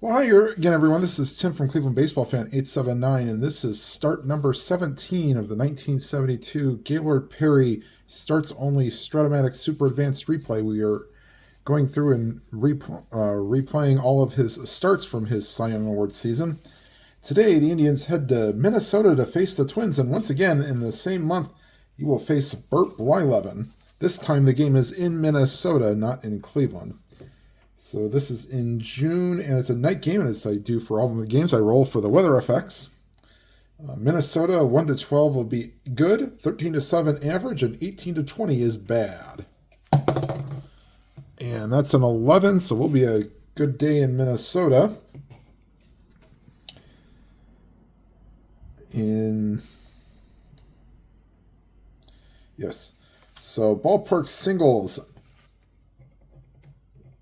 Well, hi again, everyone. This is Tim from Cleveland Baseball Fan 879, and this is start number 17 of the 1972 Gaylord Perry starts only Stratomatic Super Advanced Replay. We are going through and replaying all of his starts from his Cy Young Award season. Today, the Indians head to Minnesota to face the Twins, and once again, in the same month, you will face Bert Blyleven. This time, the game is in Minnesota, not in Cleveland. So this is in June, and it's a night game, and as I do for all of the games, I roll for the weather effects. Minnesota 1-12 will be good, 13-7 average, and 18-20 is bad. And that's an 11, so we'll be a good day in Minnesota. Yes. So ballpark singles.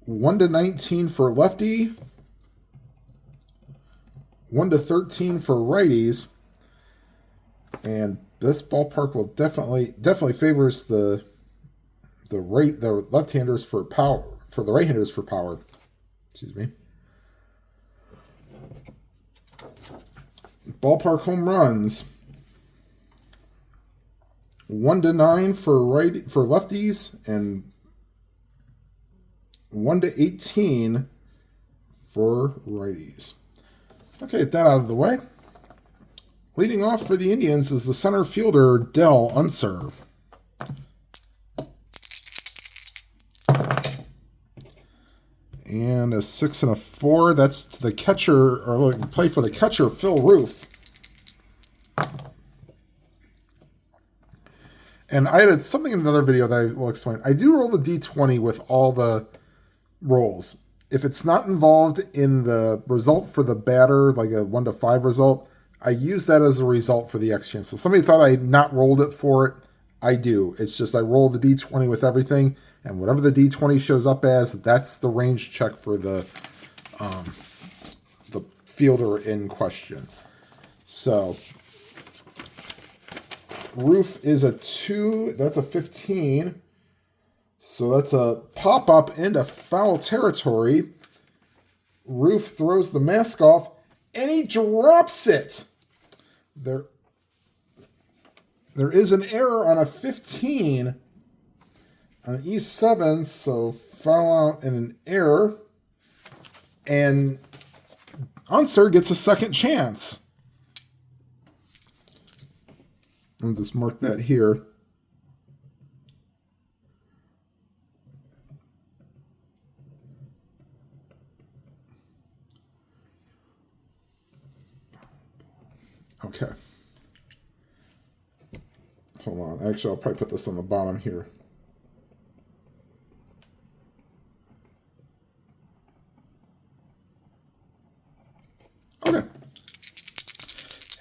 1-19 for lefty, 1-13 for righties, and this ballpark will definitely favors the left-handers for power, for the right-handers for power. Excuse me. Ballpark home runs. 1-9 for lefties and 1-18 for righties. Okay, get that out of the way. Leading off for the Indians is the center fielder, Del Unser. And a 6 and a 4. That's to the catcher, or play for the catcher, Phil Roof. And I had something in another video that I will explain. I do roll the D20 with all the rolls. If it's not involved in the result for the batter, like a 1-5 result, I use that as a result for the X chance. So somebody thought I had not rolled it for it. I do. It's just I roll the D20 with everything, and whatever the D20 shows up as, that's the range check for the fielder in question. So Roof is a 2. That's a 15. So that's a pop-up into foul territory. Roof throws the mask off, and he drops it. There is an error on a 15 on an E7, so foul out and an error. And Unser gets a second chance. I'll just mark that here. Okay. Hold on. Actually, I'll probably put this on the bottom here. Okay.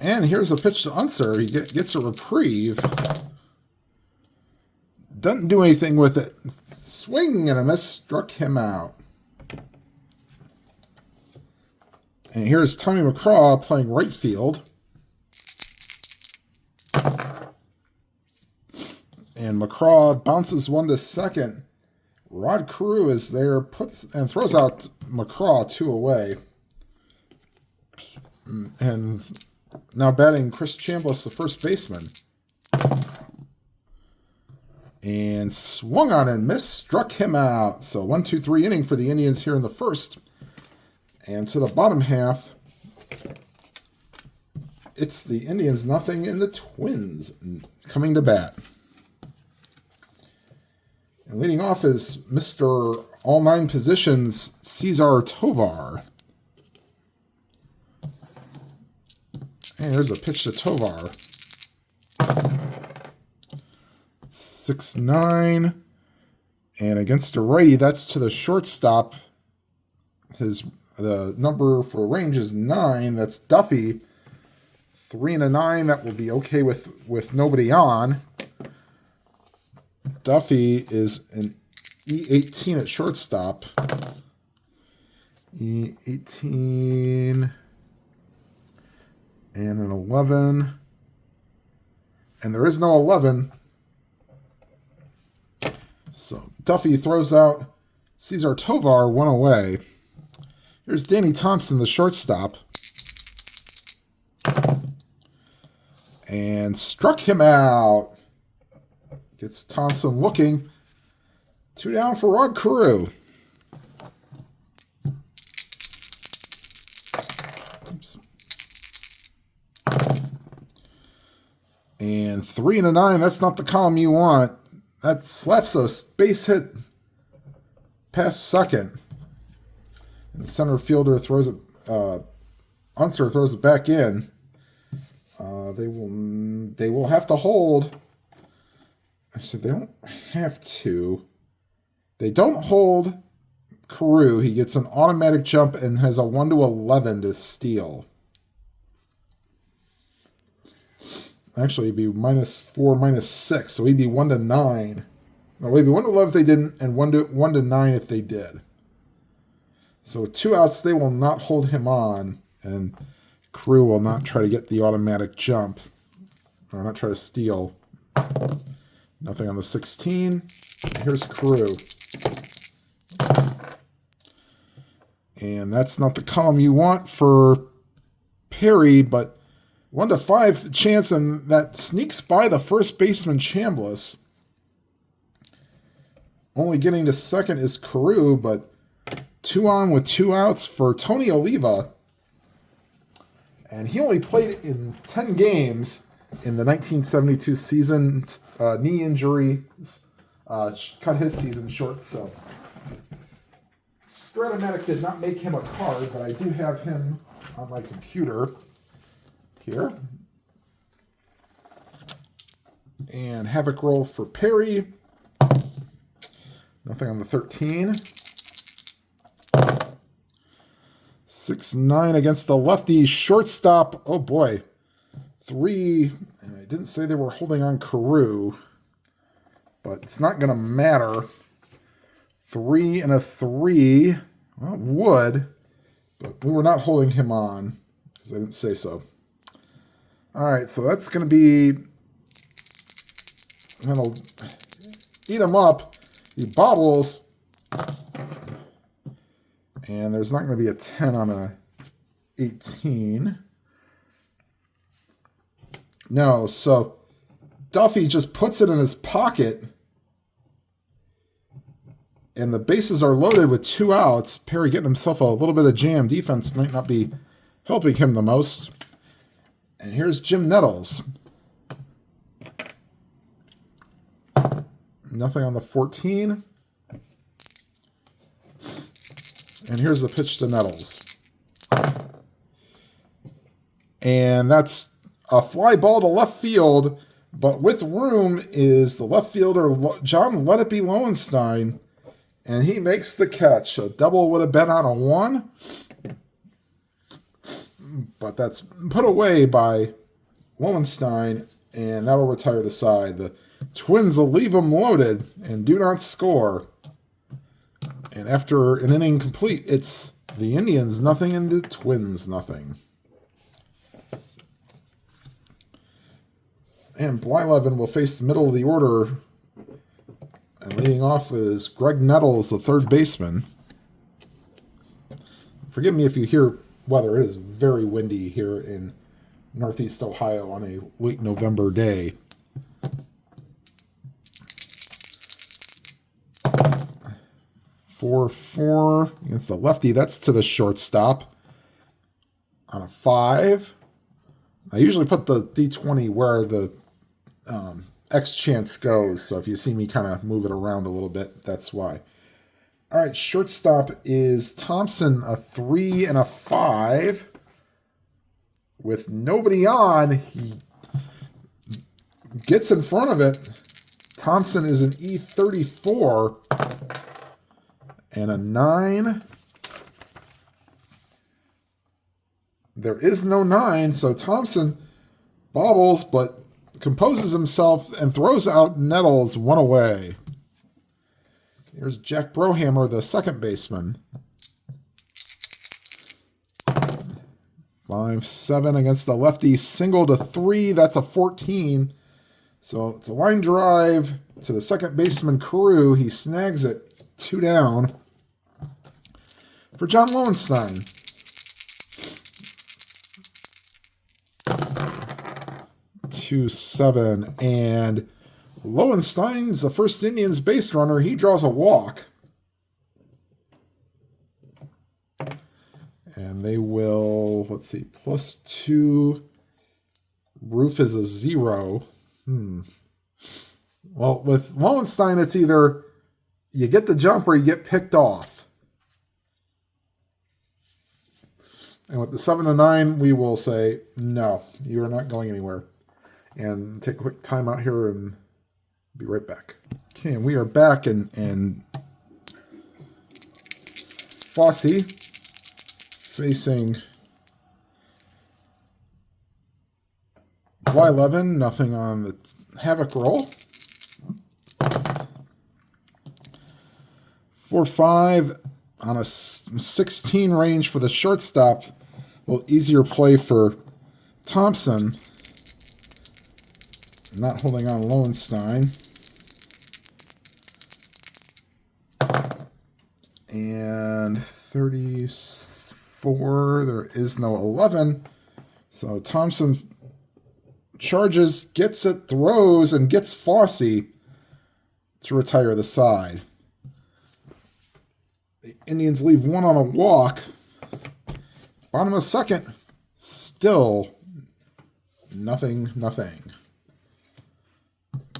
And here's a pitch to Unser. He gets a reprieve. Doesn't do anything with it. Swing and a miss. Struck him out. And here's Tommy McCraw playing right field. And McCraw bounces one to second. Rod Carew is there, puts and throws out McCraw 2 away. And now batting Chris Chambliss, the first baseman. And swung on and missed, struck him out. So 1-2-3 inning for the Indians here in the first. And to the bottom half, it's the Indians nothing and the Twins coming to bat. And leading off is Mr. All 9 Positions, Cesar Tovar. And there's a pitch to Tovar. 6-9. And against a righty, that's to the shortstop. The number for range is 9. That's Duffy. 3 and a 9. That will be okay with nobody on. Duffy is an E18 at shortstop. E18 and an 11. And there is no 11. So Duffy throws out Cesar Tovar 1 away. Here's Danny Thompson, the shortstop. And struck him out. Gets Thompson looking. 2 down for Rod Carew. And 3 and a 9. That's not the column you want. That slaps a base hit past second. And the center fielder throws it. Unser throws it back in. They will have to hold. Actually, they don't have to. They don't hold Carew. He gets an automatic jump and has a 1-11 to steal. Actually, it'd be -4, -6, so he'd be 1-9. No, it'd be 1-11 if they didn't, and 1-9 if they did. So with 2 outs, they will not hold him on, and Carew will not try to get the automatic jump, or not try to steal. Nothing on the 16. Here's Carew. And that's not the column you want for Perry, but 1-5 chance, and that sneaks by the first baseman Chambliss. Only getting to second is Carew, but 2 on with 2 outs for Tony Oliva. And he only played in 10 games in the 1972 season. Knee injury cut his season short, so Stratomatic did not make him a card, but I do have him on my computer here. And Havoc roll for Perry. Nothing on the 13. 6-9 against the lefty shortstop. Oh boy. 3. And I didn't say they were holding on Carew, but it's not going to matter. 3 and a 3. Well, it would, but we were not holding him on because I didn't say so. All right, so that's going to be, that'll eat him up. He bobbles, and there's not going to be a 10 on a 18. No, so Duffy just puts it in his pocket, and the bases are loaded with 2 outs. Perry getting himself a little bit of jam. Defense might not be helping him the most. And here's Jim Nettles. Nothing on the 14. And here's the pitch to Nettles. And that's a fly ball to left field, but with room is the left fielder, John Let It Be Lowenstein, and he makes the catch. A double would have been on a 1, but that's put away by Lowenstein, and that'll retire the side. The Twins will leave them loaded and do not score. And after an inning complete, it's the Indians nothing and the Twins nothing. And Blyleven will face the middle of the order. And leading off is Greg Nettles, the third baseman. Forgive me if you hear weather. It is very windy here in Northeast Ohio on a late November day. 4-4 against the lefty. That's to the shortstop. On a 5. I usually put the D20 where the X chance goes. So if you see me kind of move it around a little bit, that's why. All right, shortstop is Thompson, a 3 and a 5. With nobody on, he gets in front of it. Thompson is an E34 and a 9. There is no 9, so Thompson bobbles, but composes himself and throws out Nettles 1 away. Here's Jack Brohammer, the second baseman. 5-7 against the lefty, single to 3. That's a 14. So it's a line drive to the second baseman, Carew. He snags it 2 down. for John Lowenstein. Two, 7, and Lowenstein's the first Indians base runner. He draws a walk. And they will, let's see, +2. Roof is a 0. Well, with Lowenstein, it's either you get the jump or you get picked off. And with the 7 to 9, we will say, no, you are not going anywhere. And take a quick time out here and be right back. Okay, and we are back, and Fosse facing Blyleven, nothing on the Havoc roll. 4-5 on a 16 range for the shortstop. A little easier play for Thompson. Not holding on Lowenstein. And 34, there is no 11. So Thompson charges, gets it, throws, and gets Fosse to retire the side. The Indians leave one on a walk. Bottom of the second, still nothing.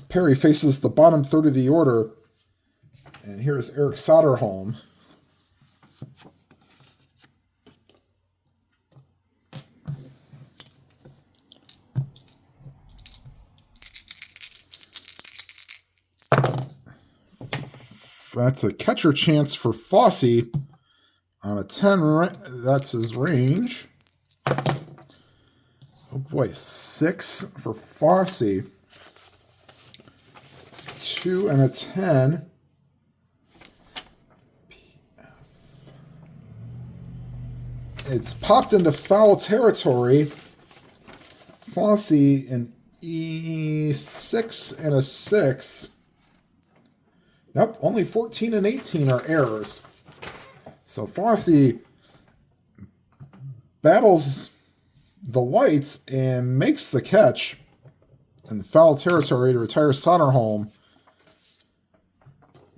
Perry faces the bottom third of the order. And here is Eric Soderholm. That's a catcher chance for Fosse on a 10. That's his range. Oh boy, 6 for Fosse. 2 and a 10. It's popped into foul territory. Fosse an E6 and a 6. Nope, only 14 and 18 are errors. So Fosse battles the lights and makes the catch in foul territory to retire Soderholm.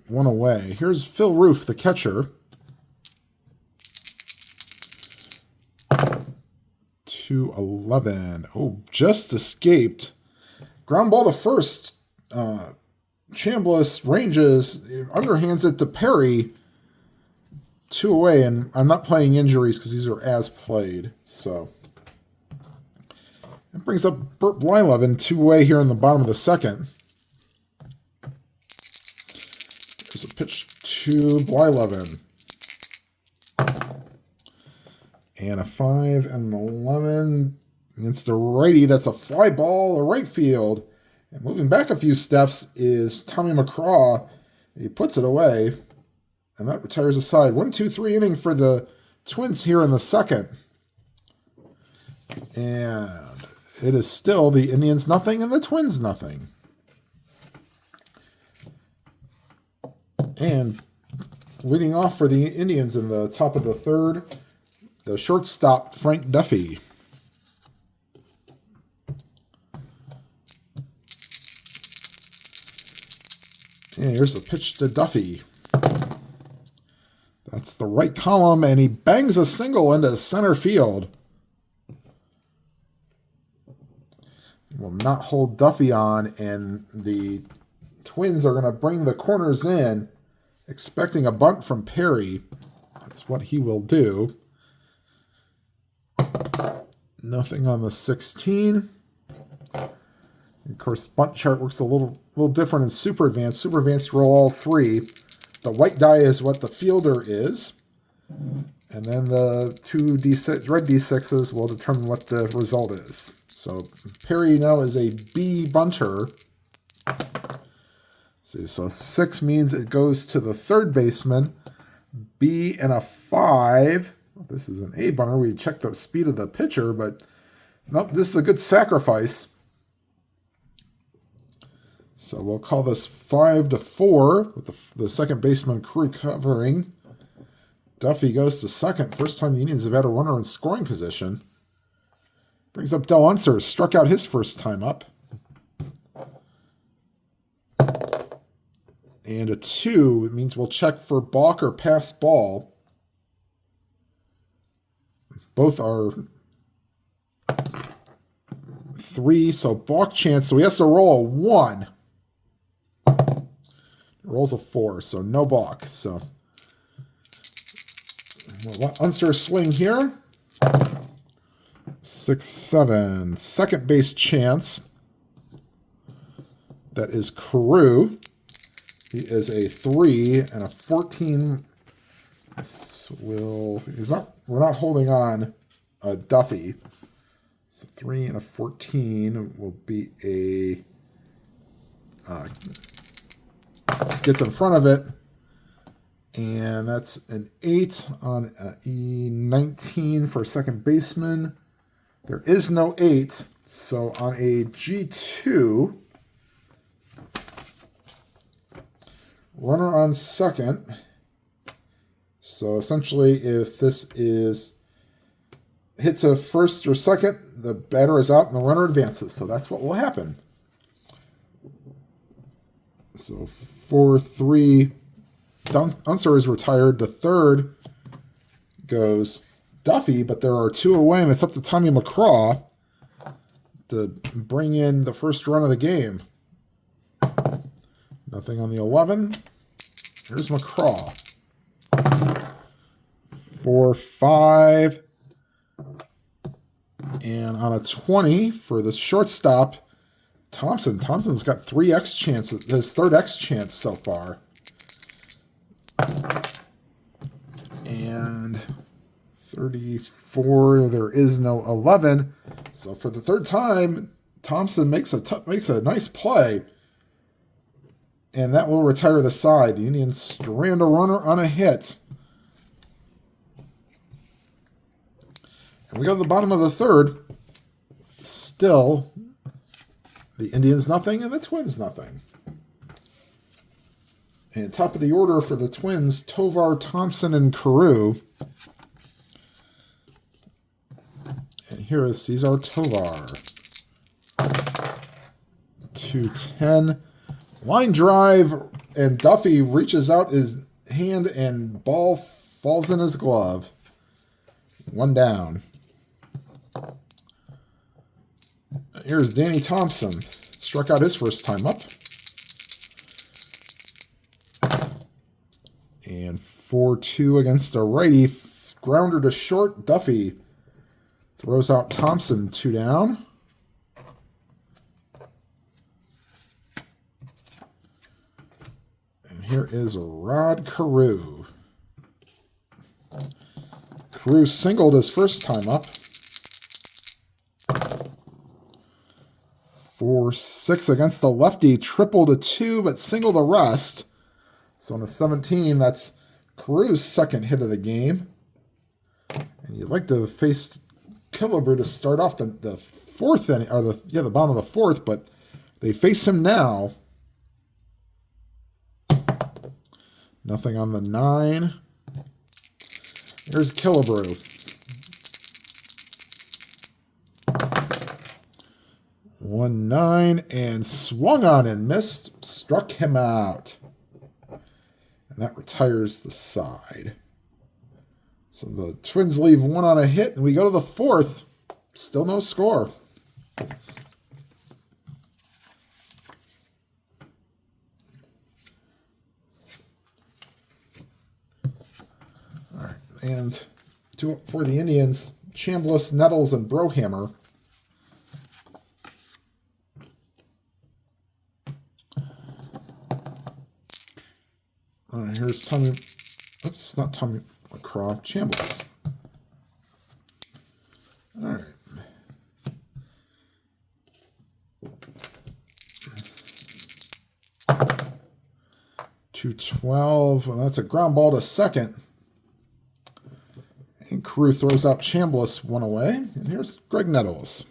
One away. Here's Phil Roof, the catcher. 2-11. Oh, just escaped. Ground ball to first. Chambliss ranges, underhands it to Perry. 2 away, and I'm not playing injuries because these are as played. So it brings up Bert Blyleven 2 away here in the bottom of the second. There's a pitch to Blyleven. And a 5 and an 11 against the righty. That's a fly ball to right field. And moving back a few steps is Tommy McCraw. He puts it away, and that retires the side. 1-2-3 inning for the Twins here in the second. And it is still the Indians nothing and the Twins nothing. And leading off for the Indians in the top of the third, the shortstop, Frank Duffy. And here's the pitch to Duffy. That's the right column, and he bangs a single into center field. Will not hold Duffy on, and the Twins are going to bring the corners in, expecting a bunt from Perry. That's what he will do. Nothing on the 16. Of course, bunt chart works a little different in Super Advanced. Super Advanced roll all 3. The white die is what the fielder is. And then the 2 D6, red D6s will determine what the result is. So Perry now is a B bunter. See, so 6 means it goes to the third baseman. B and a 5. This is an A bunter. We checked the speed of the pitcher, but nope, this is a good sacrifice. So we'll call this 5-4 with the second baseman crew covering. Duffy goes to second. First time the Indians have had a runner in scoring position. Brings up Del Unser. Struck out his first time up. And a 2. It means we'll check for balk or pass ball. Both are 3, so balk chance. So he has to roll a 1. Rolls a 4, so no balk. So we'll let Unser swing here. 6-7. Second base chance. That is Carew. He is a 3 and a 14. We're not holding on Duffy. So 3 and a 14 will be a gets in front of it. And that's an 8 on E19 for second baseman. There is no 8. So on a G2, runner on second. So essentially, if this is hit to first or second, the batter is out and the runner advances. So that's what will happen. So 4-3. Unser is retired. The third goes Duffy, but there are 2 away, and it's up to Tommy McCraw to bring in the first run of the game. Nothing on the 11. Here's McCraw. 4-5. And on a 20 for the shortstop, Thompson. Thompson's got 3 X chances. His third X chance so far. And 34, there is no 11. So for the third time, Thompson makes a nice play. And that will retire the side. The Indians strand a runner on a hit. And we go to the bottom of the third. Still, the Indians nothing and the Twins nothing. And top of the order for the Twins, Tovar, Thompson, and Carew. And here is Cesar Tovar. 2-10. Line drive, and Duffy reaches out his hand, and ball falls in his glove. 1 down. Here's Danny Thompson. Struck out his first time up. And 4-2 against a righty. Grounder to short. Duffy throws out Thompson. 2 down. And here is Rod Carew. Carew singled his first time up. 4-6 against the lefty. Triple to 2, but single the rest. So on the 17, that's Carew's second hit of the game. And you'd like to face Killebrew to start off the fourth inning, or the bottom of the fourth, but they face him now. Nothing on the 9. Here's Killebrew. 1-9 and swung on and missed. Struck him out. And that retires the side. So the Twins leave 1 on a hit, and we go to the 4th. Still no score. All right, and for the Indians, Chambliss, Nettles, and Brohammer. Here's Tommy. Oops, not Tommy McCraw. Chambliss. All right. 2-12. Well, that's a ground ball to second. And Carew throws out Chambliss 1 away. And here's Greg Nettles.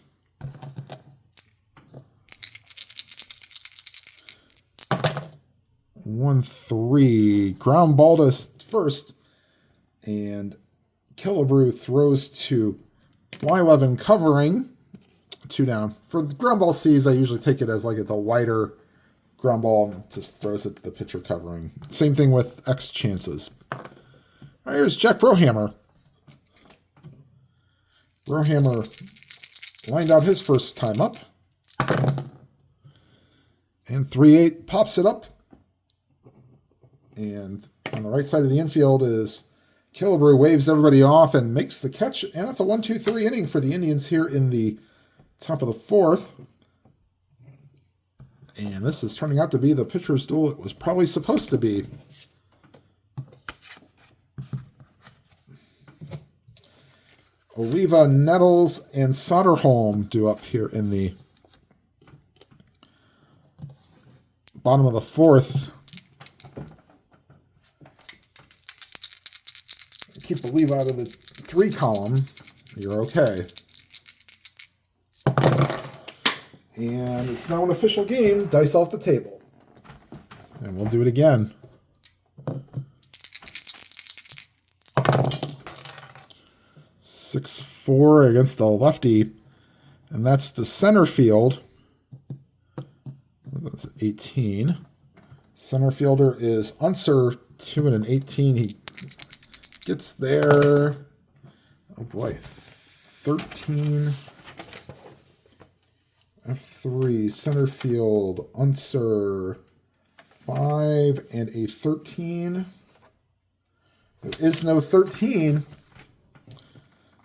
1-3. Ground ball to first. And Killebrew throws to Blyleven covering. 2 down. For the ground ball C's, I usually take it as like it's a wider ground ball and just throws it to the pitcher covering. Same thing with X chances. All right, here's Jack Brohammer. Brohammer lined out his first time up. And 3-8 pops it up. And on the right side of the infield is Killebrew, waves everybody off and makes the catch. And that's a 1-2-3 inning for the Indians here in the top of the 4th. And this is turning out to be the pitcher's duel it was probably supposed to be. Oliva, Nettles, and Soderholm do up here in the bottom of the 4th. Keep Oliva out of the 3 column. You're okay. And it's now an official game. Dice off the table. And we'll do it again. (6-4) against a lefty. And that's the center field. That's 18. Center fielder is Unser, 2 and an 18. He gets there. Oh boy. 13. F3, center field, Unser, 5 and a 13. There is no 13.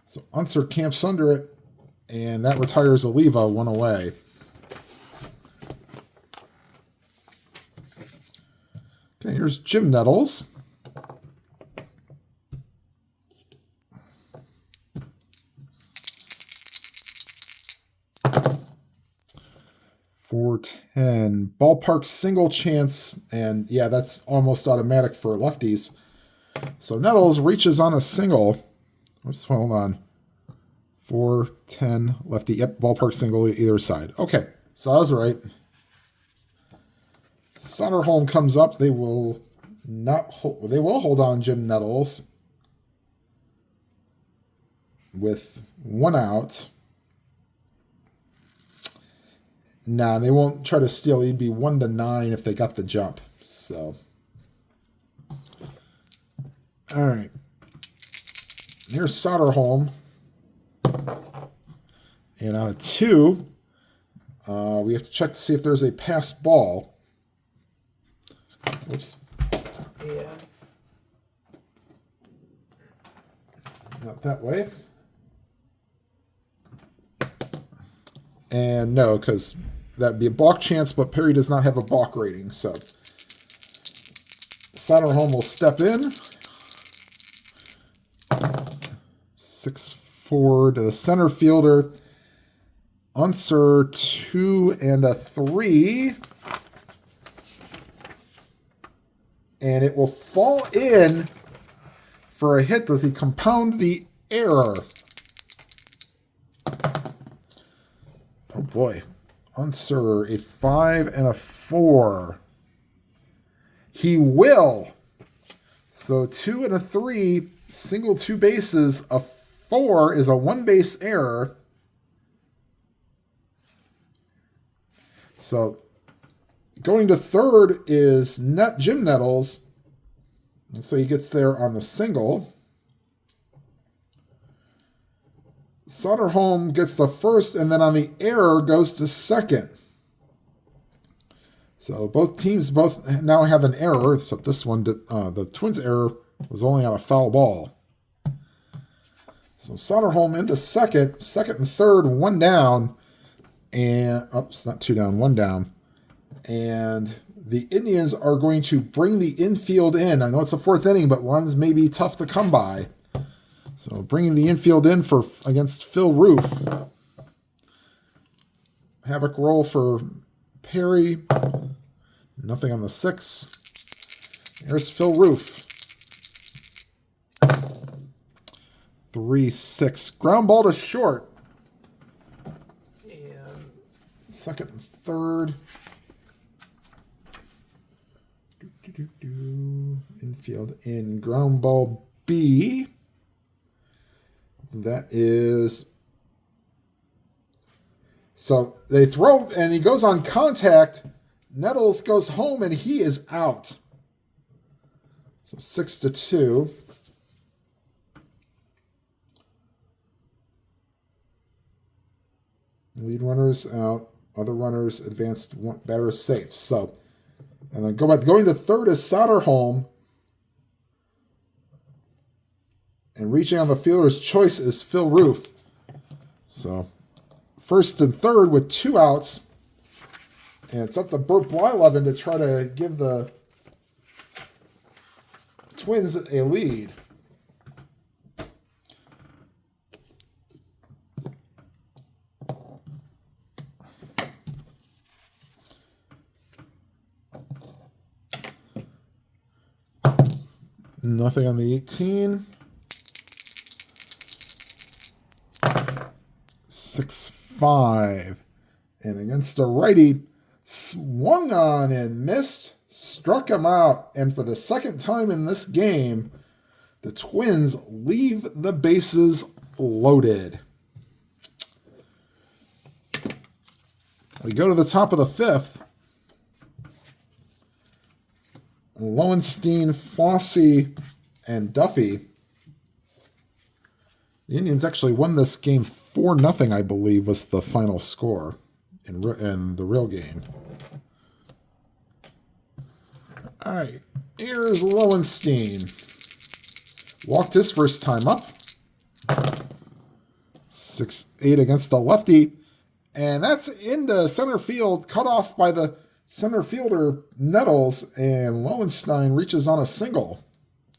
So Unser camps under it, and that retires Oliva 1 away. Okay, here's Jim Nettles. .410 ballpark single chance, and yeah, that's almost automatic for lefties. So Nettles reaches on a single. Oops, hold on. 410 lefty. Yep, ballpark single either side. Okay, so I was right. Soderholm comes up. They will not hold. They will hold on Jim Nettles with 1 out. Nah, they won't try to steal. He'd be 1-9 if they got the jump. So, all right. Here's Soderholm. And on a 2, we have to check to see if there's a pass ball. Whoops. Yeah. Not that way. And no, because that'd be a balk chance, but Perry does not have a balk rating. So Soderholm will step in. 6-4 to the center fielder. Unser, 2 and a 3. And it will fall in for a hit. Does he compound the error? Oh boy. Unser, a 5 and a 4. He will. So 2 and a 3, single 2 bases. A 4 is a 1 base error. So going to third is Jim Nettles. So he gets there on the single. Soderholm gets the first, and then on the error goes to second. So both teams now have an error, except this one, the Twins' error was only on a foul ball. So Soderholm into second and third, 1 down, and oops, not 2 down, 1 down. And the Indians are going to bring the infield in. I know it's the 4th inning, but runs may be tough to come by. So bringing the infield in against Phil Roof. Havoc roll for Perry. Nothing on the 6. There's Phil Roof. 3-6. Ground ball to short. And second and third. Infield in. Ground ball be, that is, so they throw, and he goes on contact. Nettles goes home, and he is out. So 6-2. Lead runners out. Other runners advanced. Batter is safe. So, and then going to third is Soderholm. And reaching on the fielder's choice is Phil Roof. So, first and third with 2 outs. And it's up to Bert Blyleven to try to give the Twins a lead. Nothing on the 18. 6-5. And against a righty, swung on and missed, struck him out. And for the second time in this game, the Twins leave the bases loaded. We go to the top of the 5th. Lowenstein, Fosse, and Duffy. The Indians actually won this game 4-0, I believe, was the final score in the real game. All right, here's Lowenstein. Walked his first time up. 6-8 against the lefty. And that's into center field, cut off by the center fielder Nettles, and Lowenstein reaches on a single.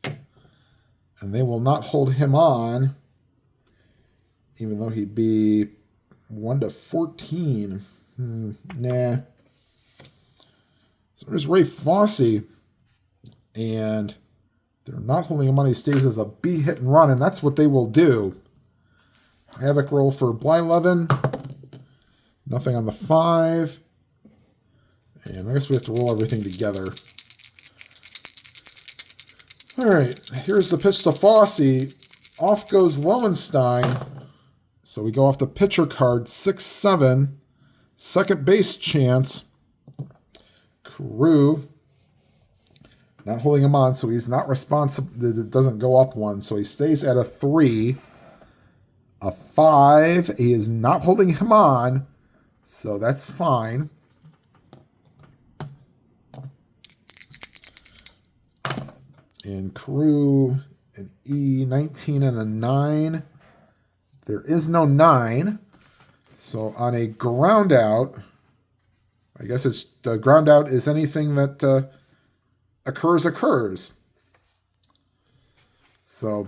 And they will not hold him on, even though he'd be 1-14. Nah. So there's Ray Fosse, and they're not holding him on. He stays as a B hit and run, and that's what they will do. Havoc roll for Blyleven. Nothing on the 5. And I guess we have to roll everything together. All right, here's the pitch to Fosse. Off goes Lowenstein. So we go off the pitcher card, 6-7. Second base chance. Carew. Not holding him on, so he's not responsible. It doesn't go up 1, so he stays at a 3. A 5. He is not holding him on, so that's fine. And Carew, an E, 19 and a 9. There is no 9. So on a ground out, I guess it's the ground out is anything that occurs. So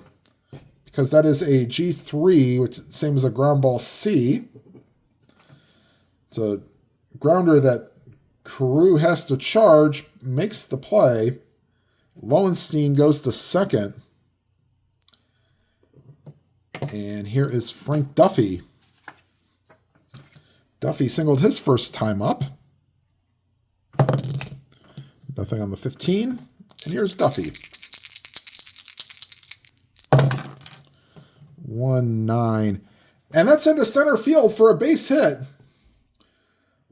because that is a G3, which is the same as a ground ball C. It's a grounder that Carew has to charge, makes the play. Lowenstein goes to second. And here is Frank Duffy. Duffy singled his first time up. Nothing on the 15. And here's Duffy. 1-9. And that's into center field for a base hit.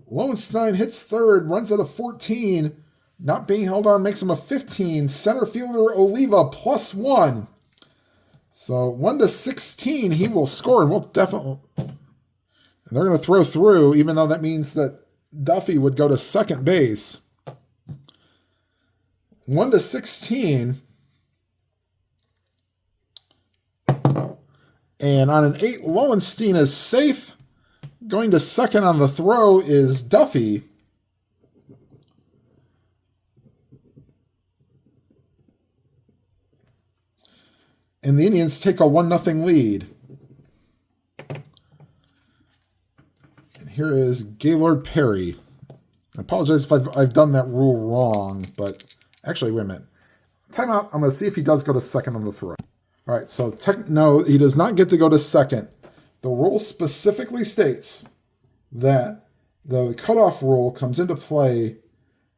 Lowenstein hits third, runs at a 14. Not being held on makes him a 15. Center fielder Oliva +1. So 1-16, he will score, and we'll definitely. And they're going to throw through, even though that means that Duffy would go to second base. 1-16. And on an 8, Lowenstein is safe. Going to second on the throw is Duffy. And the Indians take a 1-0 lead. And here is Gaylord Perry. I apologize if I've done that rule wrong, but actually, wait a minute. Timeout. I'm going to see if he does go to second on the throw. All right, so no, he does not get to go to second. The rule specifically states that the cutoff rule comes into play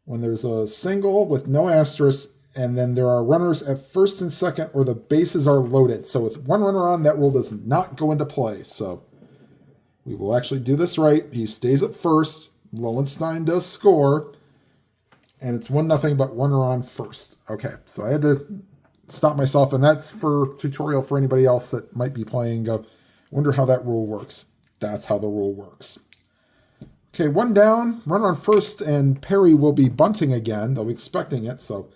when there's a single with no asterisk And then there are runners at first and second, or the bases are loaded. So with one runner on, that rule does not go into play. So we will actually do this right. He stays at first. Lowenstein does score. And it's 1-0, but runner on first. Okay, so I had to stop myself, and that's for tutorial for anybody else that might be playing. Wonder how that rule works. That's how the rule works. Okay, one down, runner on first, and Perry will be bunting again. They'll be expecting it, so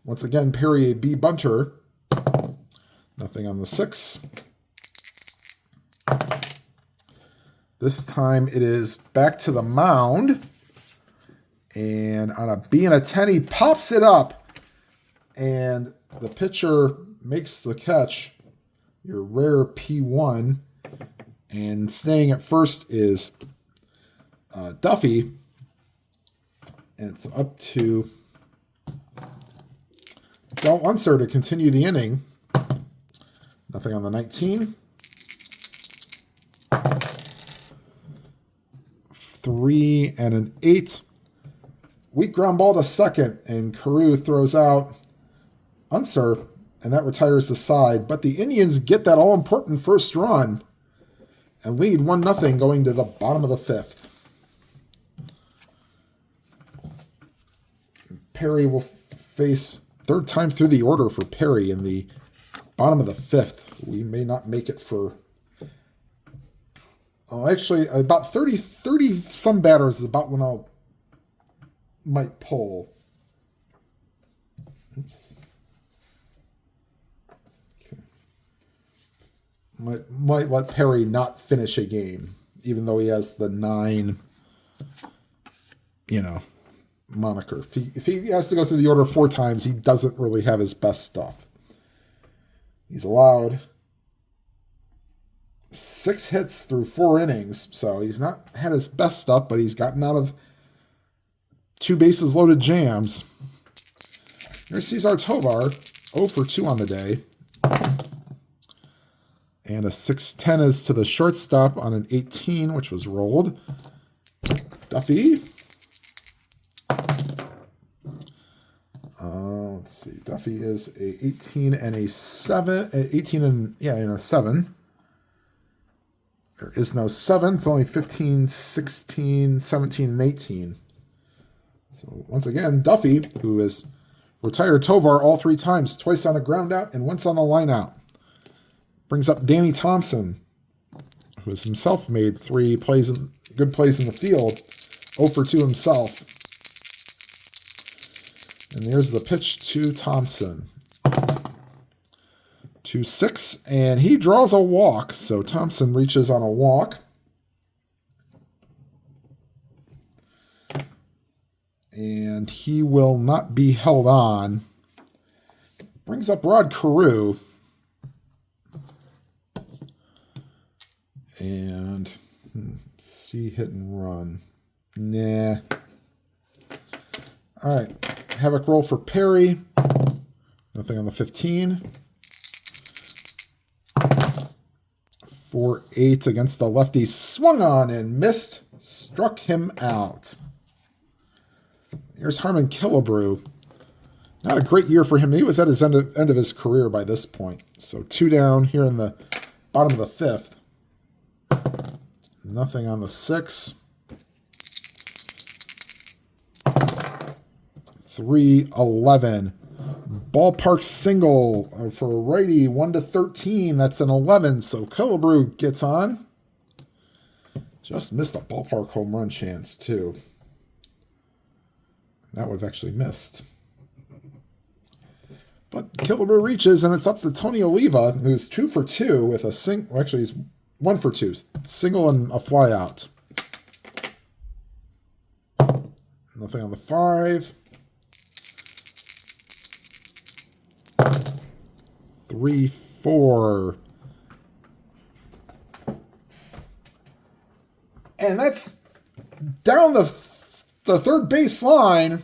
once again, Perry a B bunter. Nothing on the 6. This time it is back to the mound. And on a B and a 10, he pops it up. And the pitcher makes the catch. Your rare P1. And staying at first is Duffy. And it's up to Del Unser to continue the inning. Nothing on the 19. 3 and an 8. Weak ground ball to second, and Carew throws out Unser, and that retires the side. But the Indians get that all-important first run and lead 1-0 going to the bottom of the 5th. Perry will face third time through the order for Perry in the bottom of the 5th. We may not make it for... Oh, actually, about 30 some batters is about when I'll might pull. Oops. Okay. Might let Perry not finish a game, even though he has the 9, moniker. If he has to go through the order 4 times, he doesn't really have his best stuff. He's allowed 6 hits through 4 innings, so he's not had his best stuff, but he's gotten out of 2 bases loaded jams. Here's Cesar Tovar, 0 for 2 on the day. And a 6-10 is to the shortstop on an 18, which was rolled. Duffy. Let's see. Duffy is a 18 and a 7. 18 and a 7. There is no 7. It's only 15, 16, 17, and 18. So once again, Duffy, who has retired Tovar all 3 times, twice on a ground out and once on a line out, brings up Danny Thompson, who has himself made 3 good plays in the field, 0 for 2 himself. And there's the pitch to Thompson. 2-6, and he draws a walk, so Thompson reaches on a walk. And he will not be held on. Brings up Rod Carew. And see hit and run. Nah. All right. Havoc roll for Perry. Nothing on the 15. 4-8 against the lefty. Swung on and missed. Struck him out. Here's Harmon Killebrew. Not a great year for him. He was at his end of his career by this point. So 2 down here in the bottom of the 5th. Nothing on the 6. 3-11. Ballpark single for a righty, 1-13. That's an 11. So Killebrew gets on. Just missed a ballpark home run chance, too. That would have actually missed. But Killebrew reaches, and it's up to Tony Oliva, who's 2 for 2 with a single. Well, actually, he's 1 for 2. Single and a fly out. Nothing on the 5. 3-4. And that's down the third base line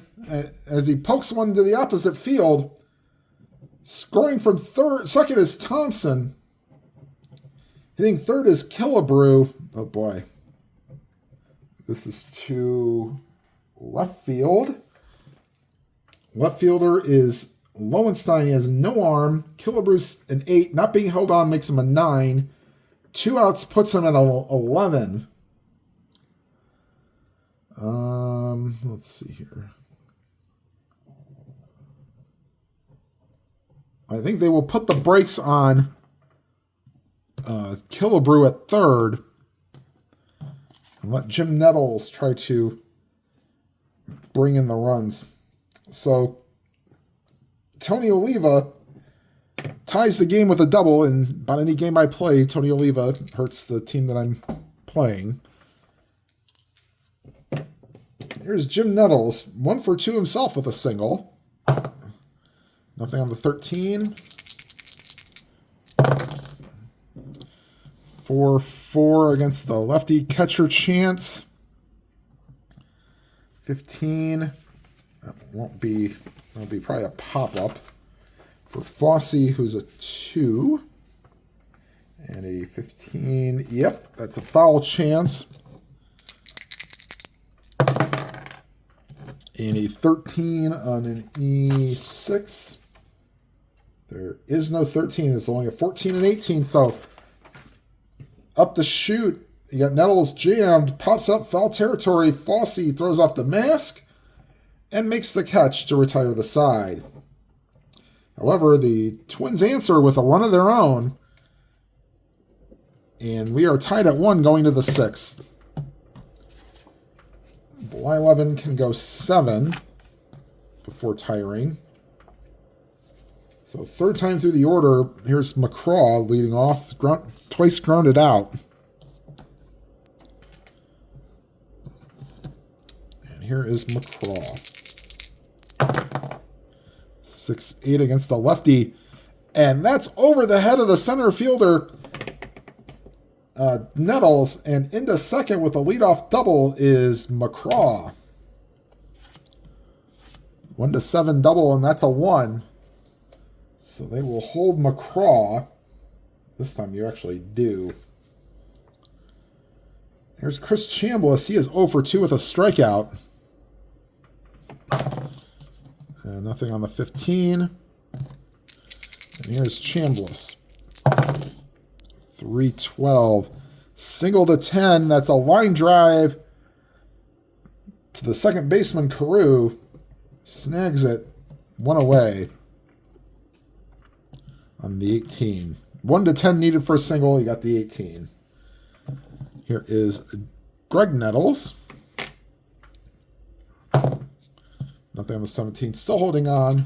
as he pokes one to the opposite field. Scoring from second is Thompson. Hitting third is Killebrew. Oh boy. This is to left field. Left fielder is Lowenstein has no arm. Killebrew an 8. Not being held on makes him a 9. 2 outs puts him at 11. Let's see here. I think they will put the brakes on Killebrew at third and let Jim Nettles try to bring in the runs. So Tony Oliva ties the game with a double, and about any game I play, Tony Oliva hurts the team that I'm playing. Here's Jim Nettles, 1 for 2 himself with a single. Nothing on the 13. 4-4 against the lefty catcher chance. 15. That'll be probably a pop-up for Fossey, who's a 2. And a 15. Yep, that's a foul chance. And a 13 on an E6. There is no 13. There's only a 14 and 18. So up the chute, you got Nettles jammed, pops up foul territory. Fossey throws off the mask and makes the catch to retire the side. However, the Twins answer with a run of their own. And we are tied at 1 going to the 6th. Blyleven can go 7 before tiring. So third time through the order, here's McCraw leading off, twice grounded out. And here is McCraw. 6-8 against the lefty. And that's over the head of the center fielder, Nettles, and into second with a leadoff double is McCraw. 1-7 double, and that's a 1. So they will hold McCraw. This time you actually do. Here's Chris Chambliss. He is 0 for 2 with a strikeout. And nothing on the 15. And here's Chambliss. 3-12. Single to 10. That's a line drive to the second baseman, Carew. Snags it. 1 away on the 18. 1-10 needed for a single. He got the 18. Here is Greg Nettles. Nothing on the 17. Still holding on.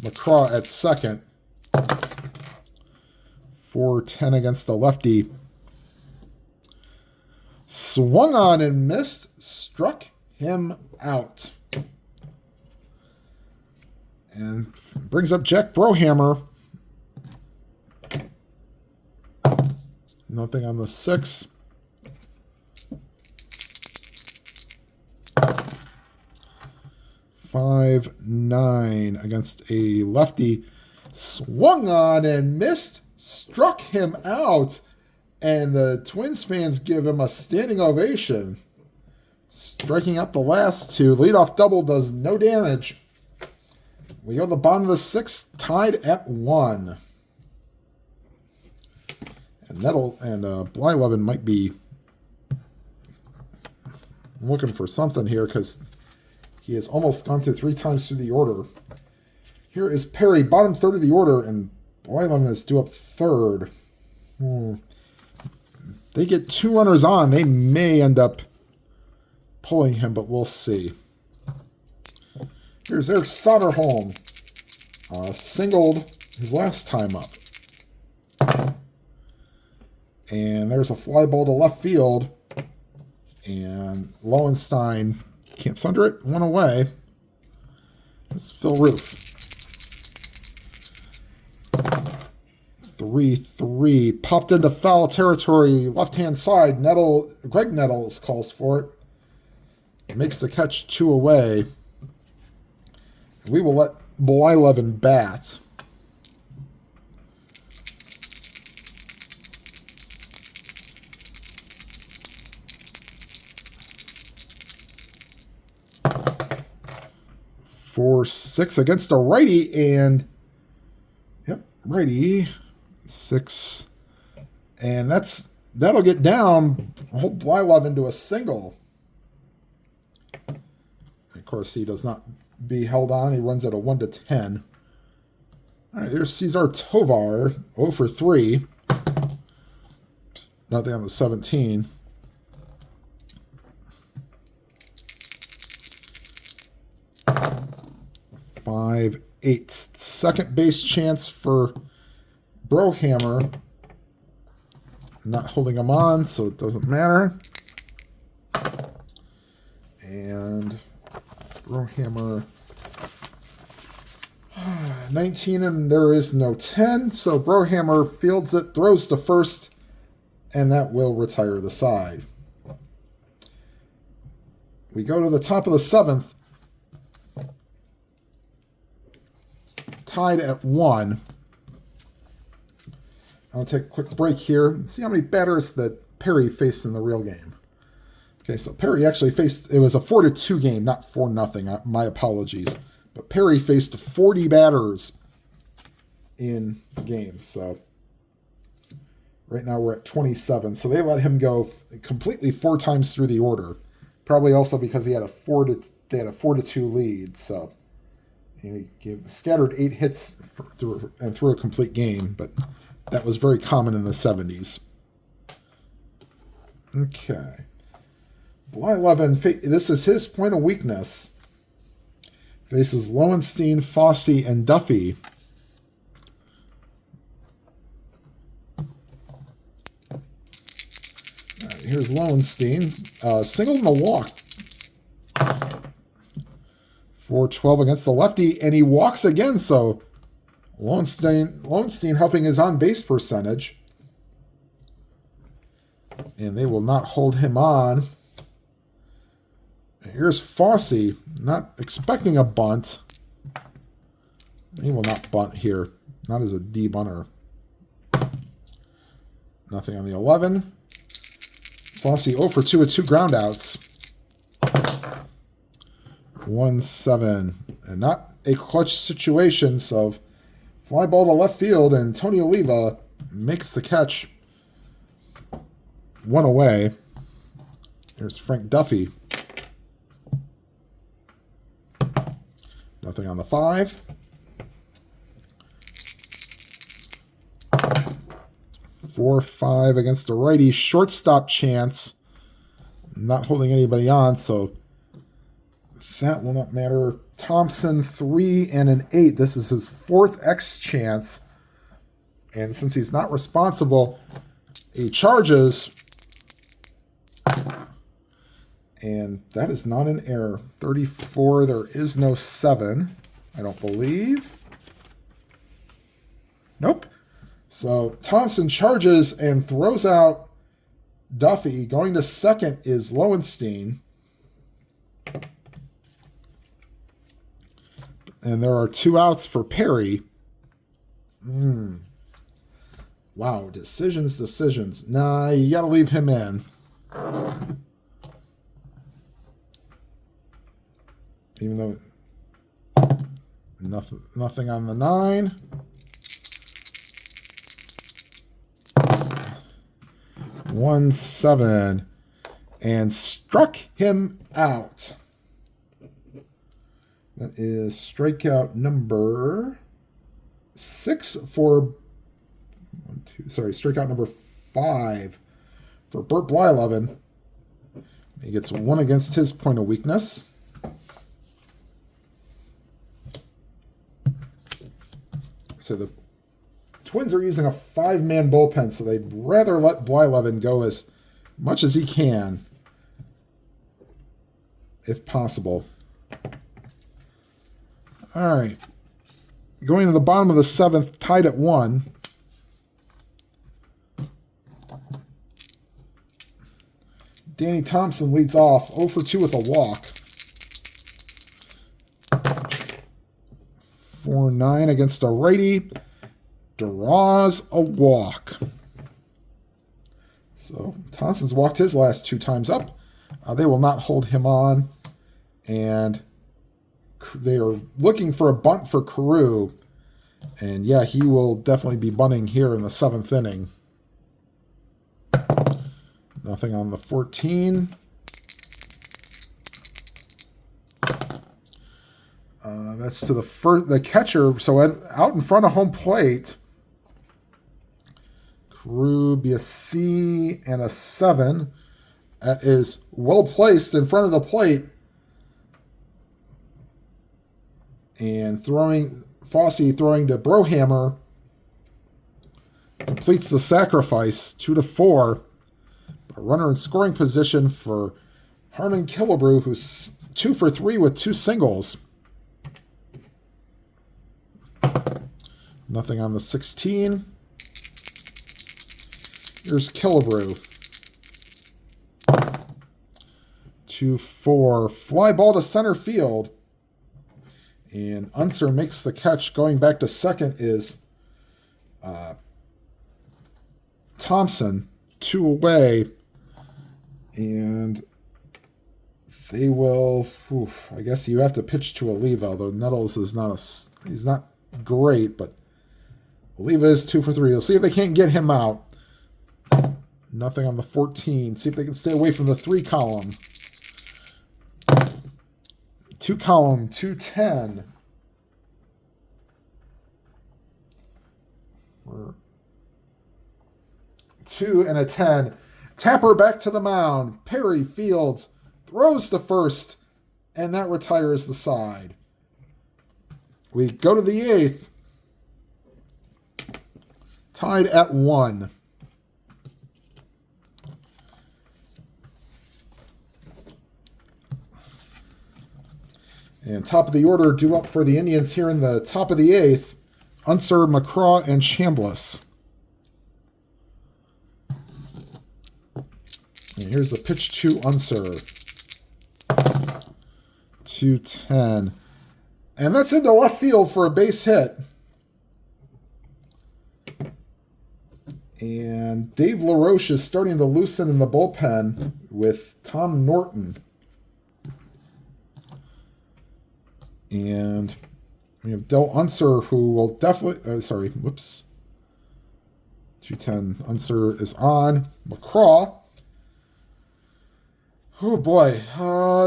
McCraw at second. 4-10 against the lefty. Swung on and missed. Struck him out. And brings up Jack Brohammer. Nothing on the 6. Five, 9 against a lefty. Swung on and missed. Struck him out. And the Twins fans give him a standing ovation. Striking out the last 2. Leadoff double does no damage. We go to the bottom of the 6th, tied at 1. And Blyleven might be looking for something here because he has almost gone through 3 times through the order. Here is Perry, bottom third of the order, and Blyleven is due up third. They get 2 runners on. They may end up pulling him, but we'll see. Here's Eric Soderholm. Singled his last time up. And there's a fly ball to left field. And Lowenstein camps under it. 1 away. This is Phil Roof. 3-3. Popped into foul territory. Left-hand side. Greg Nettles calls for it. Makes the catch 2 away. We will let Blyleven bat. 4-6 against a righty, and yep, righty 6, and that'll get down Blyleven to a single. Of course, he does not be held on. He runs at a 1-10. All right, here's Cesar Tovar, 0 for 3. Nothing on the 17. Five, 8. Second base chance for Brohammer. Not holding him on, so it doesn't matter. And Brohammer 19, and there is no 10. So Brohammer fields it, throws to first, and that will retire the side. We go to the top of the 7th. Tied at 1. I'll take a quick break here and see how many batters that Perry faced in the real game. Okay, so Perry actually faced, it was a 4-2 game, not 4-0. My apologies. But Perry faced 40 batters in the game. So right now we're at 27. So they let him go completely 4 times through the order. Probably also because he had a 4-2 lead. So he scattered 8 hits through a complete game, but that was very common in the 70s. Okay. Blyleven, this is his point of weakness. Faces Lowenstein, Fossey, and Duffy. All right, here's Lowenstein. Singled and a walk. 4-12 against the lefty, and he walks again, so Lowenstein helping his on-base percentage. And they will not hold him on. Here's Fossey, not expecting a bunt. He will not bunt here, not as a D-bunter. Nothing on the 11. Fossey 0 for 2 with 2 groundouts. 1-7, and not a clutch situation, so fly ball to left field, and Tony Oliva makes the catch. 1 away. Here's Frank Duffy. Nothing on the 5. 4-5 against a righty. Shortstop chance. Not holding anybody on, so that will not matter. Thompson, 3 and an 8. This is his 4th X chance. And since he's not responsible, he charges. And that is not an error. 34, there is no 7, I don't believe. Nope. So Thompson charges and throws out Duffy. Going to second is Lowenstein. And there are 2 outs for Perry. Wow, decisions. Nah, you got to leave him in. Even though nothing on the 9. One 7 and struck him out. That is strikeout number 6 for strikeout number 5 for Bert Blyleven. He gets 1 against his point of weakness. So the Twins are using a 5-man bullpen, so they'd rather let Blyleven go as much as he can, if possible. All right. Going to the bottom of the 7th, tied at 1. Danny Thompson leads off, 0 for 2 with a walk. 4-9 against a righty. Draws a walk. So Thompson's walked his last 2 times up. They will not hold him on. And they are looking for a bunt for Carew. And yeah, he will definitely be bunting here in the 7th inning. Nothing on the 14. That's to the catcher. So out in front of home plate, Carew be a C and a 7. That is well placed in front of the plate. And Fossey throwing to Brohammer. Completes the sacrifice, 2-4. A runner in scoring position for Harmon Killebrew, who's 2 for 3 with 2 singles. Nothing on the 16. Here's Killebrew. 2-4. Fly ball to center field. And Unser makes the catch. Going back to second is Thompson. 2 away. And they will... I guess you have to pitch to Oliva, although Nettles is he's not great, but Oliva is 2 for 3. Let's see if they can't get him out. Nothing on the 14. See if they can stay away from the 3 column. 2 column, 210. 2 and a 10. Tapper back to the mound. Perry fields, throws to first, and that retires the side. We go to the 8th. Tied at 1. And top of the order due up for the Indians here in the top of the 8th. Unser, McCraw, and Chambliss. And here's the pitch to Unser. 2-10. And that's into left field for a base hit. And Dave LaRoche is starting to loosen in the bullpen with Tom Norton. And we have Del Unser, who will definitely... 210. Unser is on. McCraw. Oh, boy.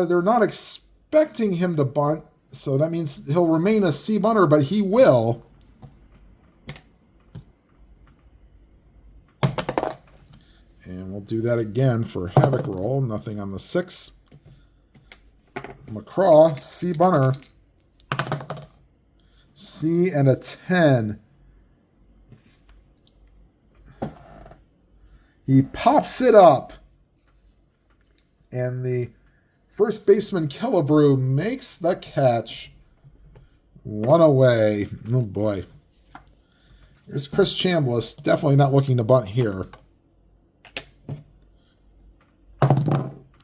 They're not expecting him to bunt, so that means he'll remain a C bunter, but he will. And we'll do that again for Havoc roll. Nothing on the 6. McCraw, C bunter. C and a 10. He pops it up. And the first baseman, Killebrew, makes the catch. 1 away. Oh, boy. Here's Chris Chambliss. Definitely not looking to bunt here.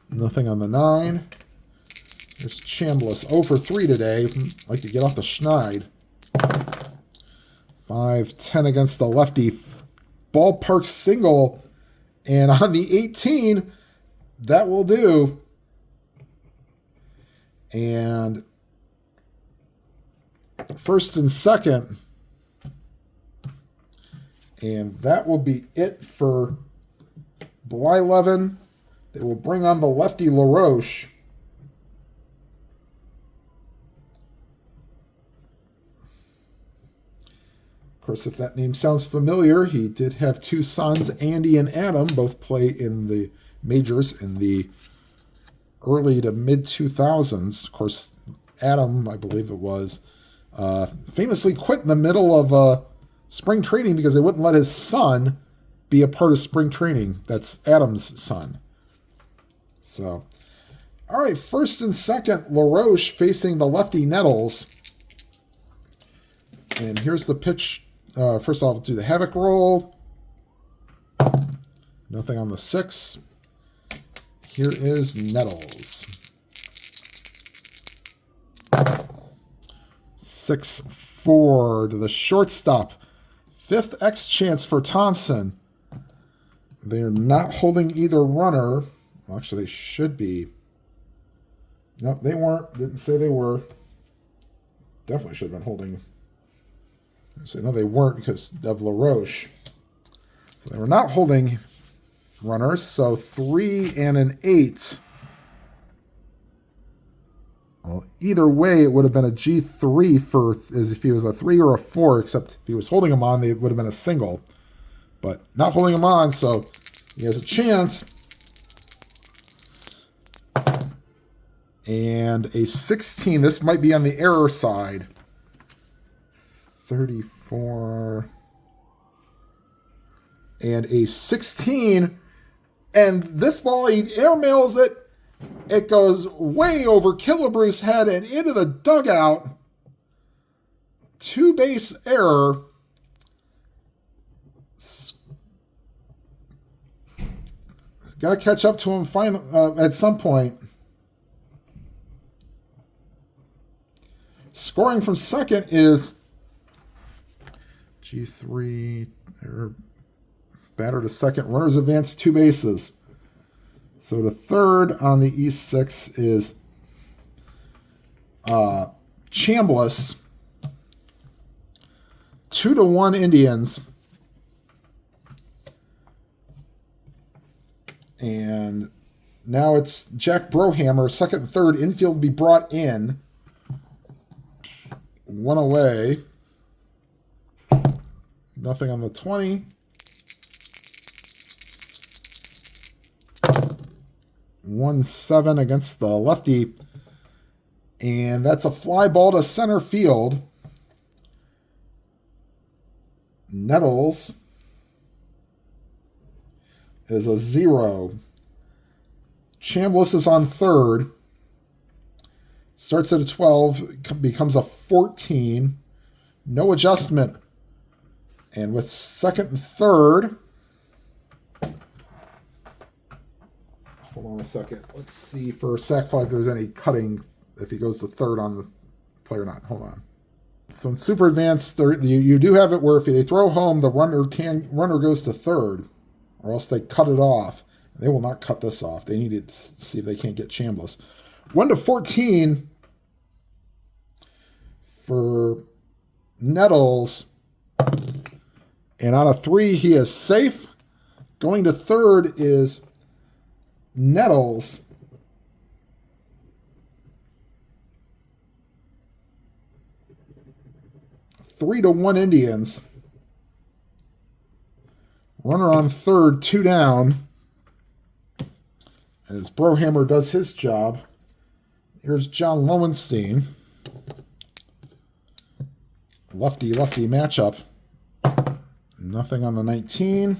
Nothing on the 9. Here's Chambliss. 0 for 3 today. Like to get off the schneid. 5-10 against the lefty. Ballpark single. And on the 18, that will do. And first and second. And that will be it for Blyleven. They will bring on the lefty LaRoche. Of course, if that name sounds familiar, he did have 2 sons, Andy and Adam, both play in the majors in the early to mid-2000s. Of course, Adam, I believe it was, famously quit in the middle of spring training because they wouldn't let his son be a part of spring training. That's Adam's son. So, all right, first and second, LaRoche facing the lefty Nettles. And here's the pitch. First off, do the Havoc roll. Nothing on the 6. Here is Nettles. 6-4 to the shortstop. 5th X chance for Thompson. They're not holding either runner. Well, actually, they should be. Nope, they weren't. Didn't say they were. definitely should have been holding. So, no, they weren't because of LaRoche. So they were not holding runners. So 3 and an 8. Well, either way, it would have been a G3 for as if he was a 3 or a 4, except if he was holding them on, they would have been a single. But not holding them on, so he has a chance. And a 16. This might be on the error side. 34. And a 16. And this ball, he airmails it. It goes way over Killebrew's head and into the dugout. 2-base error. Got to catch up to him at some point. Scoring from second is G3. Batter to second. Runners advance 2 bases. So the third on the E6 is Chambliss. 2-1 Indians. And now it's Jack Brohammer. Second and third. Infield will be brought in. 1 away. Nothing on the 20. 1-7 against the lefty. And that's a fly ball to center field. Nettles is a 0. Chambliss is on third. Starts at a 12, becomes a 14. No adjustment. And with second and third, hold on a second. Let's see for sac fly if there's any cutting, if he goes to third on the play or not. Hold on. So in super advanced, you do have it where if they throw home, the runner goes to third, or else they cut it off. They will not cut this off. They need to see if they can't get Chambliss. 1-14 for Nettles. And on a 3, he is safe. Going to third is Nettles. Three to 1 Indians. Runner on third, 2 down. As Brohammer does his job. Here's John Lowenstein. Lefty-lefty matchup. Nothing on the 19.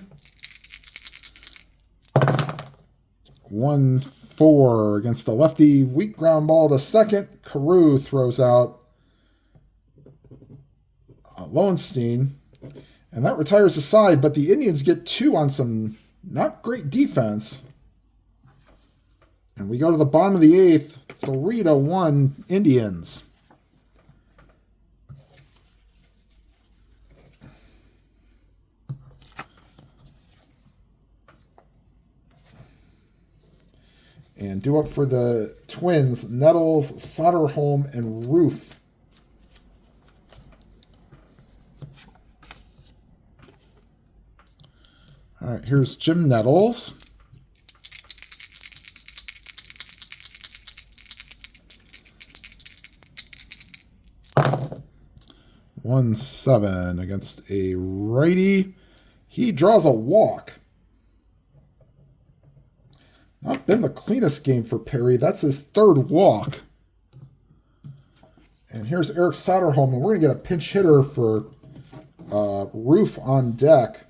1-4 against the lefty. Weak ground ball to second. Carew throws out Lowenstein. And that retires the side, but the Indians get 2 on some not great defense. And we go to the bottom of the 8th. 3-1 Indians. And due up for the Twins, Nettles, Soderholm, and Roof. All right, here's Jim Nettles. One 7 against a righty. He draws a walk. Not been the cleanest game for Perry. That's his 3rd walk. And here's Eric Soderholm, and we're going to get a pinch hitter for Roof on deck.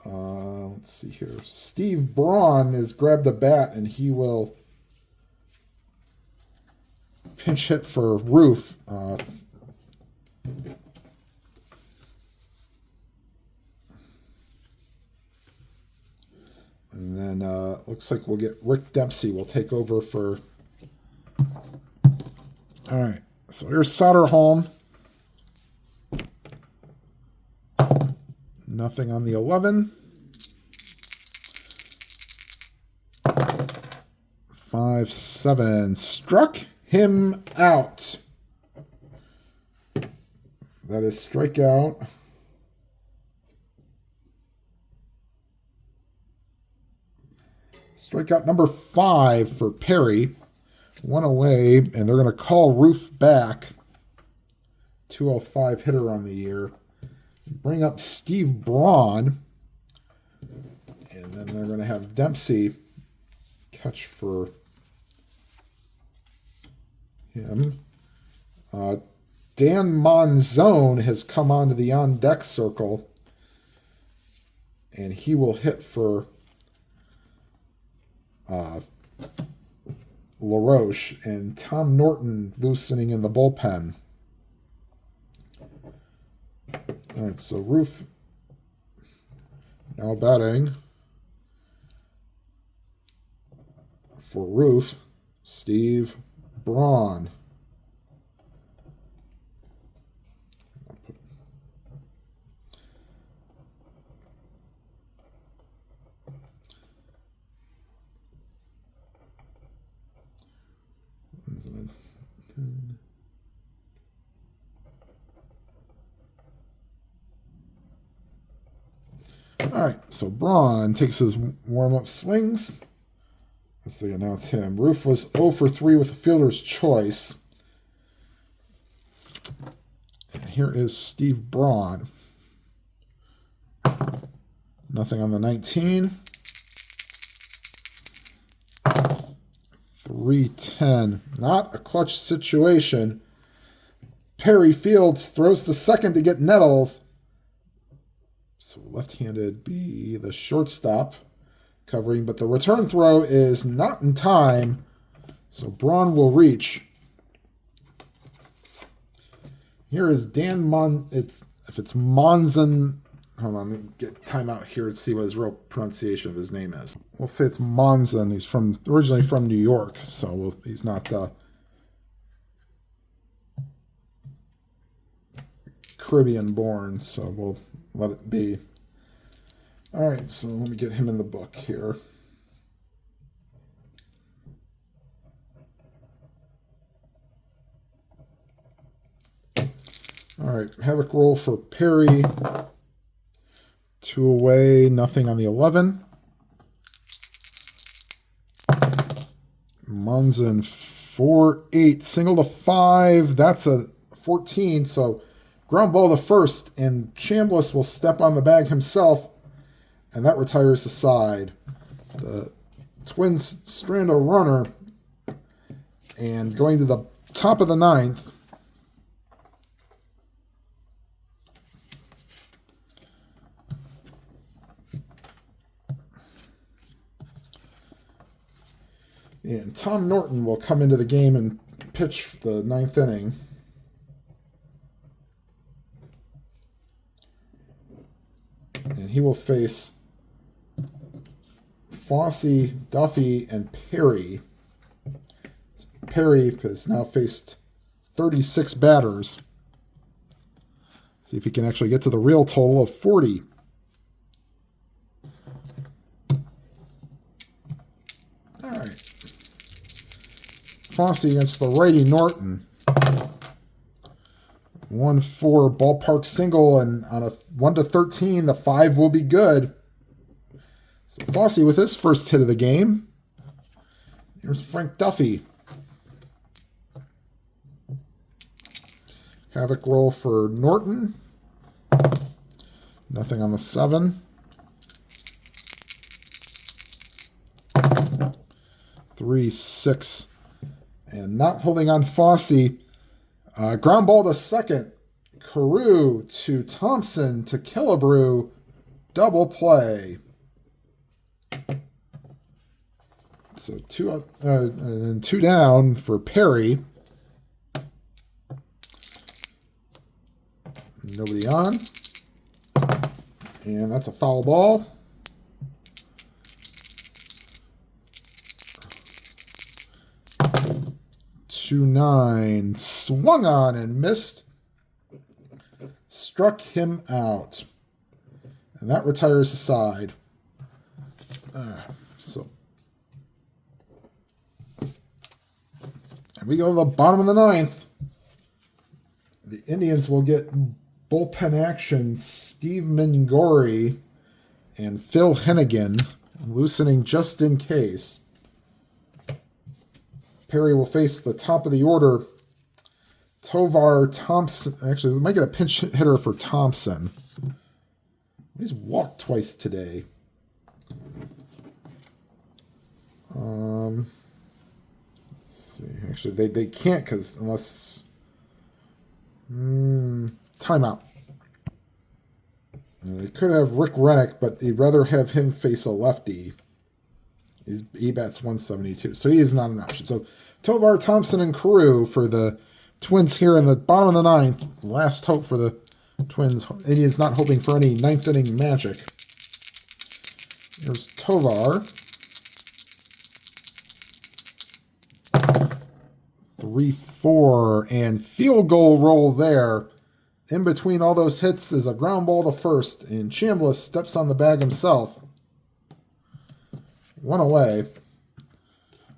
Let's see here. Steve Braun has grabbed a bat, and he will pinch hit for Roof. And then looks like we'll get Rick Dempsey will take over for... All right, so here's Soderholm. Nothing on the 11. 5-7. Struck, him out. That is strikeout. Strikeout number 5 for Perry. 1 away, and they're going to call Roof back. 205 hitter on the year. Bring up Steve Braun. And then they're going to have Dempsey catch for him. Dan Monzone has come onto the on-deck circle. And he will hit for LaRoche, and Tom Norton loosening in the bullpen. All right, so Roof now batting for Roof, Steve Braun. All right, so Braun takes his warm-up swings as they announce him. Roof was 0 for 3 with a fielder's choice. And here is Steve Braun. Nothing on the 19. 310. Not a clutch situation. Perry Fields throws to second to get Nettles. So left-handed be the shortstop covering, but the return throw is not in time. So Braun will reach. Here is Dan if it's Monzon. Hold on, let me get timeout here and see what his real pronunciation of his name is. We'll say it's Monzon. He's originally from New York, so he's not Caribbean born, so we'll let it be. All right, so let me get him in the book here. All right, havoc roll for Perry. 2 away, nothing on the 11. Monzon 4-8, single to 5. That's a 14, so ground ball to first, and Chambliss will step on the bag himself, and that retires the side. The Twins strand a runner, and going to the top of the 9th, and Tom Norton will come into the game and pitch the 9th inning. And he will face Fosse, Duffy, and Perry. Perry has now faced 36 batters. See if he can actually get to the real total of 40. All right. Fosse against the righty Norton. 1-4 ballpark single, and on a 1-13, the 5 will be good. So Fosse with his first hit of the game. Here's Frank Duffy. Havoc roll for Norton. Nothing on the 7. 3-6. And not holding on Fosse. Ground ball to second. Carew to Thompson to Killebrew. Double play. So 2 up, and then 2 down for Perry. Nobody on. And that's a foul ball. Two 9 swung on and missed. Struck him out. And that retires the side. And we go to the bottom of the ninth. The Indians will get bullpen action. Steve Mingori and Phil Hennigan, loosening just in case. Perry will face the top of the order. Tovar Thompson. Actually, we might get a pinch hitter for Thompson. He's walked twice today. Let's see. Actually, they can't because unless... timeout. They could have Rick Rennick, but they'd rather have him face a lefty. He bats 172, so he is not an option. So Tovar, Thompson, and Carew for the Twins here in the bottom of the ninth. Last hope for the Twins. Indians not hoping for any ninth inning magic. Here's Tovar. 3-4, and field goal roll there. In between all those hits is a ground ball to first, and Chambliss steps on the bag himself. One away.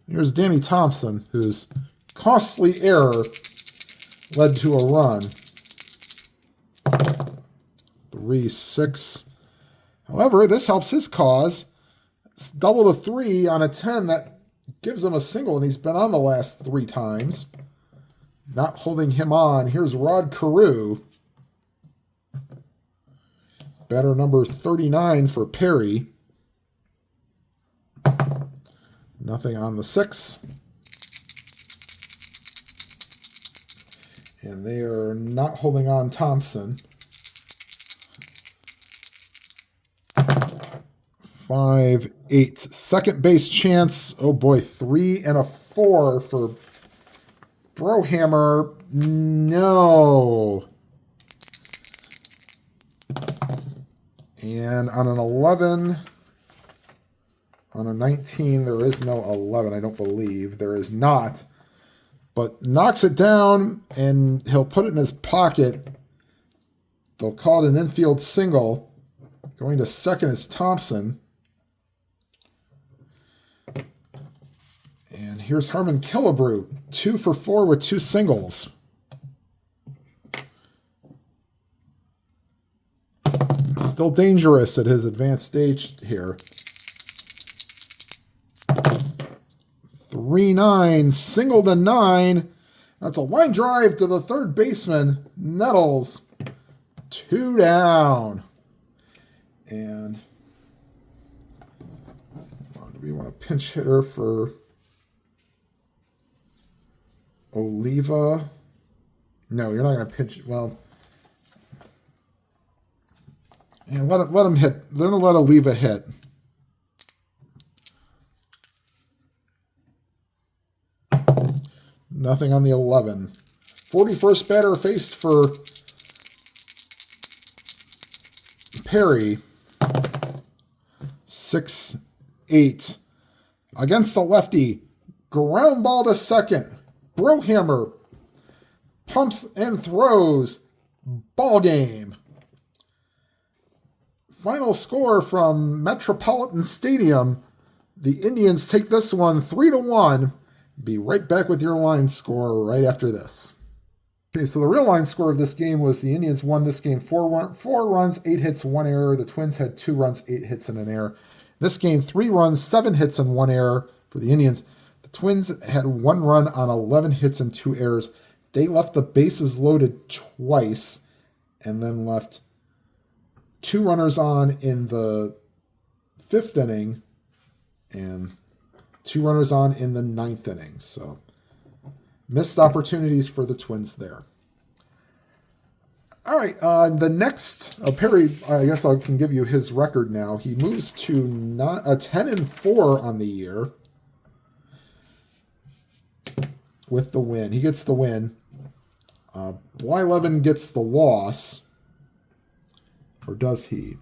Here's Danny Thompson, whose costly error led to a run. 3-6. However, this helps his cause. It's double to 3 on a 10. That gives him a single, and he's been on the last 3 times. Not holding him on. Here's Rod Carew. Batter number 39 for Perry. Nothing on the 6. And they are not holding on Thompson. 5-8. Second base chance. Oh boy, 3 and a 4 for Brohammer. No. And on an 11, on a 19, there is no 11, I don't believe. There is not. But knocks it down, and he'll put it in his pocket. They'll call it an infield single. Going to second is Thompson. And here's Harmon Killebrew, 2 for 4 with 2 singles. Still dangerous at his advanced stage here. 3-9, single to 9. That's a line drive to the third baseman, Nettles. 2 down. And do we want a pinch hitter for Oliva? No, you're not going to pinch. Well, and let him hit. They're going to let Oliva hit. Nothing on the 11. 41st batter faced for Perry. 6-8. Against the lefty. Ground ball to second. Brohammer pumps and throws. Ball game. Final score from Metropolitan Stadium. The Indians take this one 3-1. Be right back with your line score right after this. Okay, so the real line score of this game was the Indians won this game 4 runs, 8 hits, 1 error. The Twins had 2 runs, 8 hits, and an error. This game, 3 runs, 7 hits, and 1 error for the Indians. The Twins had 1 run on 11 hits and 2 errors. They left the bases loaded twice and then left 2 runners on in the 5th inning and 2 runners on in the 9th inning. So missed opportunities for the Twins there. All right, the next, Perry, I guess I can give you his record now. He moves to 10-4 on the year with the win. He gets the win. Blyleven gets the loss. Or does he?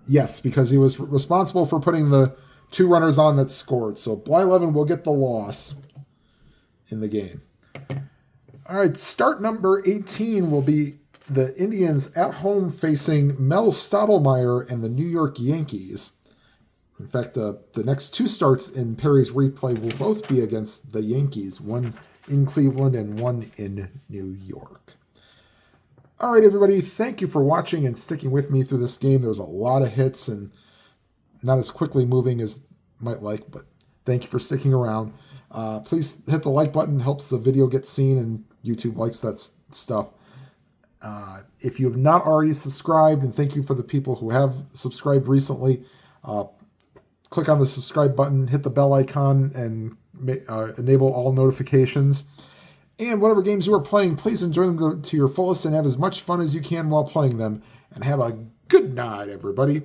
Yes, because he was responsible for putting the 2 runners on that scored. So Blyleven will get the loss in the game. All right, start number 18 will be the Indians at home facing Mel Stottlemyre and the New York Yankees. In fact, the next two starts in Perry's replay will both be against the Yankees, one in Cleveland and one in New York. All right, everybody, thank you for watching and sticking with me through this game. There was a lot of hits and not as quickly moving as you might like, but thank you for sticking around. Please hit the like button. Helps the video get seen, and YouTube likes that stuff. If you have not already subscribed, and thank you for the people who have subscribed recently, click on the subscribe button, hit the bell icon, and enable all notifications. And whatever games you are playing, please enjoy them to your fullest and have as much fun as you can while playing them. And have a good night, everybody.